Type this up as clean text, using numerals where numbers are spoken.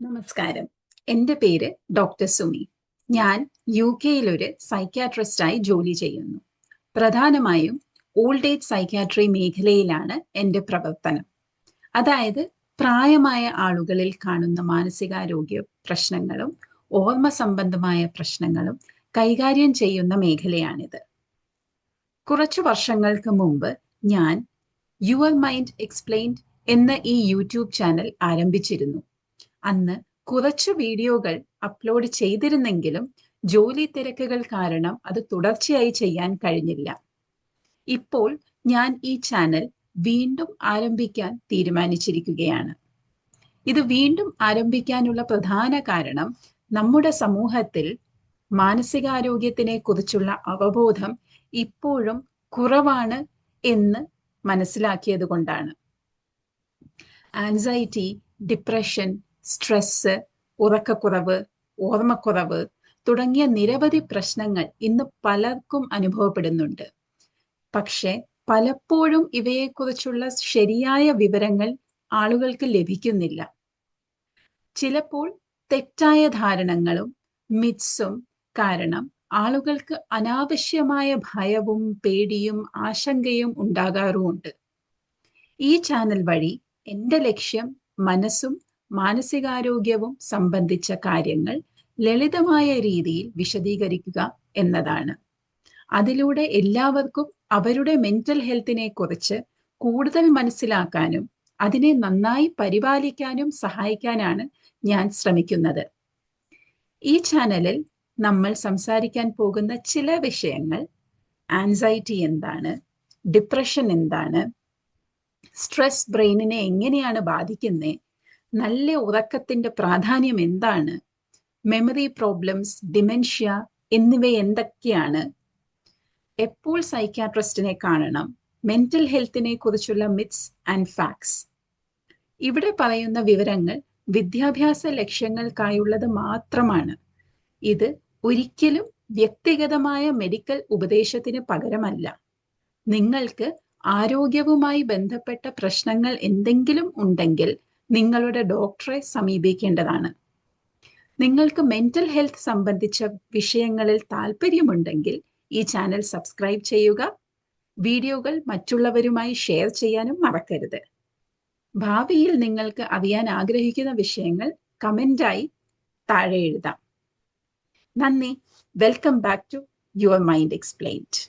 നമസ്കാരം. എൻ്റെ പേര് ഡോക്ടർ സുമി. ഞാൻ UK-യിൽ ഒരു സൈക്യാട്രിസ്റ്റായി ജോലി ചെയ്യുന്നു. പ്രധാനമായും ഓൾഡ് ഏജ് സൈക്യാട്രി മേഖലയിലാണ് എൻ്റെ പ്രവർത്തനം. അതായത് പ്രായമായ ആളുകളിൽ കാണുന്ന മാനസികാരോഗ്യ പ്രശ്നങ്ങളും ഓർമ്മ സംബന്ധമായ പ്രശ്നങ്ങളും കൈകാര്യം ചെയ്യുന്ന മേഖലയാണിത്. കുറച്ചു വർഷങ്ങൾക്ക് മുമ്പ് ഞാൻ യുവർ മൈൻഡ് എക്സ്പ്ലെയിൻഡ് എന്ന ഈ യൂട്യൂബ് ചാനൽ ആരംഭിച്ചിരുന്നു. അന്ന് കുറച്ച് വീഡിയോകൾ അപ്ലോഡ് ചെയ്തിരുന്നെങ്കിലും ജോലി തിരക്കുകൾ കാരണം അത് തുടർച്ചയായി ചെയ്യാൻ കഴിഞ്ഞില്ല. ഇപ്പോൾ ഞാൻ ഈ ചാനൽ വീണ്ടും ആരംഭിക്കാൻ തീരുമാനിച്ചിരിക്കുകയാണ്. ഇത് വീണ്ടും ആരംഭിക്കാനുള്ള പ്രധാന കാരണം നമ്മുടെ സമൂഹത്തിൽ മാനസികാരോഗ്യത്തിനെ കുറിച്ചുള്ള അവബോധം ഇപ്പോഴും കുറവാണ് എന്ന് മനസ്സിലാക്കിയത് കൊണ്ടാണ്. ആൻസൈറ്റി, ഡിപ്രഷൻ, സ്ട്രെസ്, ഉറക്കക്കുറവ്, ഓർമ്മക്കുറവ് തുടങ്ങിയ നിരവധി പ്രശ്നങ്ങൾ ഇന്ന് പലർക്കും അനുഭവപ്പെടുന്നുണ്ട്. പക്ഷെ പലപ്പോഴും ഇവയെക്കുറിച്ചുള്ള ശരിയായ വിവരങ്ങൾ ആളുകൾക്ക് ലഭിക്കുന്നില്ല. ചിലപ്പോൾ തെറ്റായ ധാരണകളും മിത്സും കാരണം ആളുകൾക്ക് അനാവശ്യമായ ഭയവും പേടിയും ആശങ്കയും ഉണ്ടാകാറുമുണ്ട്. ഈ ചാനൽ വഴി എൻ്റെ ലക്ഷ്യം മനസ്സും മാനസികാരോഗ്യവും സംബന്ധിച്ച കാര്യങ്ങൾ ലളിതമായ രീതിയിൽ വിശദീകരിക്കുക എന്നതാണ്. അതിലൂടെ എല്ലാവർക്കും അവരുടെ മെന്റൽ ഹെൽത്തിനെ കുറിച്ച് കൂടുതൽ മനസ്സിലാക്കാനും അതിനെ നന്നായി പരിപാലിക്കാനും സഹായിക്കാനാണ് ഞാൻ ശ്രമിക്കുന്നത്. ഈ ചാനലിൽ നമ്മൾ സംസാരിക്കാൻ പോകുന്ന ചില വിഷയങ്ങൾ ആൻസൈറ്റി എന്താണ്, ഡിപ്രഷൻ എന്താണ്, സ്ട്രെസ് ബ്രെയിനിനെ എങ്ങനെയാണ് ബാധിക്കുന്നത്, നല്ല ഉറക്കത്തിന്റെ പ്രാധാന്യം എന്താണ്, മെമ്മറി പ്രോബ്ലംസ്, ഡിമെൻഷ്യ എന്നിവ എന്തൊക്കെയാണ്, എപ്പോൾ സൈക്യാട്രിസ്റ്റിനെ കാണണം, മെന്റൽ ഹെൽത്തിനെ കുറിച്ചുള്ള മിത്സ് ആൻഡ് ഫാക്ട്സ്. ഇവിടെ പറയുന്ന വിവരങ്ങൾ വിദ്യാഭ്യാസ ലക്ഷ്യങ്ങൾക്കായുള്ളത് മാത്രമാണ്. ഇത് ഒരിക്കലും വ്യക്തിഗതമായ മെഡിക്കൽ ഉപദേശത്തിന് പകരമല്ല. നിങ്ങൾക്ക് ആരോഗ്യവുമായി ബന്ധപ്പെട്ട പ്രശ്നങ്ങൾ എന്തെങ്കിലും ഉണ്ടെങ്കിൽ നിങ്ങളുടെ ഡോക്ടറെ സമീപിക്കേണ്ടതാണ്. നിങ്ങൾക്ക് മെന്റൽ ഹെൽത്ത് സംബന്ധിച്ച വിഷയങ്ങളിൽ താല്പര്യമുണ്ടെങ്കിൽ ഈ ചാനൽ സബ്സ്ക്രൈബ് ചെയ്യുക. വീഡിയോകൾ മറ്റുള്ളവരുമായി ഷെയർ ചെയ്യാനും മറക്കരുത്. ഭാവിയിൽ നിങ്ങൾക്ക് അറിയാൻ ആഗ്രഹിക്കുന്ന വിഷയങ്ങൾ കമന്റായി താഴെ എഴുതാം. നന്ദി. Welcome back to your mind explained.